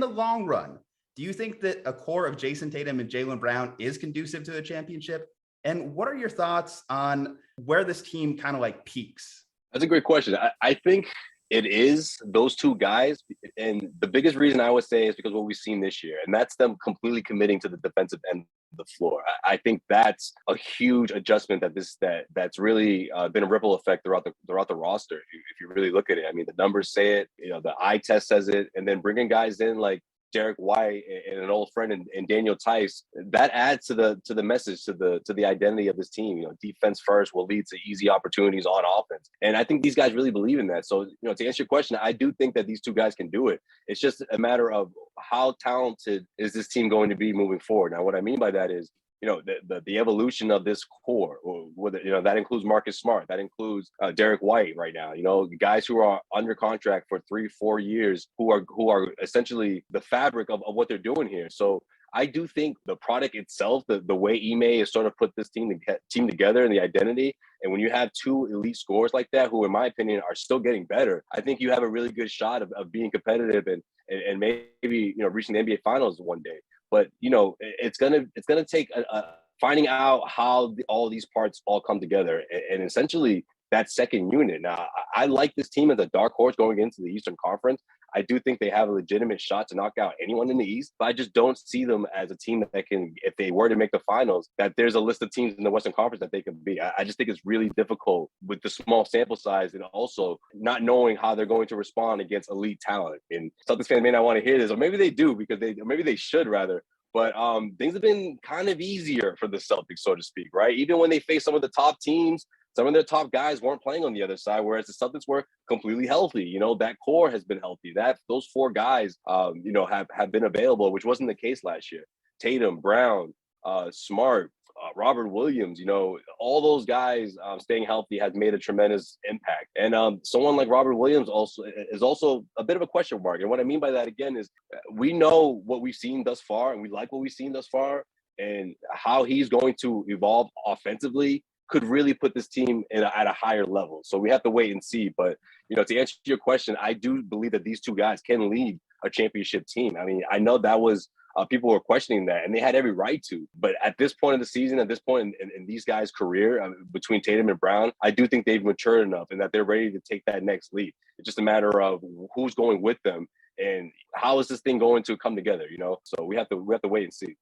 the long run, do you think that a core of Jayson Tatum and Jaylen Brown is conducive to a championship? And what are your thoughts on where this team kind of like peaks? That's a great question. I think it is those two guys. And the biggest reason I would say is because what we've seen this year, and that's them completely committing to the defensive end of the floor. I think that's a huge adjustment that's really been a ripple effect throughout the roster. If you really look at it, I mean, the numbers say it, the eye test says it, and then bringing guys in like Derek White and an old friend and Daniel Tice, that adds to the message, to the identity of this team. Defense first will lead to easy opportunities on offense. And I think these guys really believe in that. So, to answer your question, I do think that these two guys can do it. It's just a matter of how talented is this team going to be moving forward. Now, what I mean by that is, the evolution of this core, or whether, that includes Marcus Smart, that includes Derek White right now, guys who are under contract for 3-4 years, who are essentially the fabric of what they're doing here. So I do think the product itself, the way Ime has sort of put this team together and the identity, and when you have two elite scorers like that, who in my opinion are still getting better, I think you have a really good shot of being competitive and maybe reaching the NBA Finals one day. But it's gonna take finding out how all these parts all come together, and essentially that second unit. Now, I like this team as a dark horse going into the Eastern Conference. I do think they have a legitimate shot to knock out anyone in the East, but I just don't see them as a team that can, if they were to make the finals, that there's a list of teams in the Western Conference that they can be. I just think it's really difficult with the small sample size and also not knowing how they're going to respond against elite talent. And Celtics fans may not want to hear this, or maybe they do, because maybe they should rather. But things have been kind of easier for the Celtics, so to speak, right? Even when they face some of the top teams, some of their top guys weren't playing on the other side, whereas the Celtics were completely healthy. That core has been healthy. Those four guys, have been available, which wasn't the case last year. Tatum, Brown, Smart, Robert Williams, all those guys staying healthy has made a tremendous impact. And someone like Robert Williams is also a bit of a question mark. And what I mean by that, again, is we know what we've seen thus far, and we like what we've seen thus far, and how he's going to evolve offensively could really put this team at a higher level. So we have to wait and see. But, to answer your question, I do believe that these two guys can lead a championship team. I mean, I know that was people were questioning that, and they had every right to. But at this point of the season, at this point in these guys' career, between Tatum and Brown, I do think they've matured enough and that they're ready to take that next leap. It's just a matter of who's going with them and how is this thing going to come together, So we have to wait and see.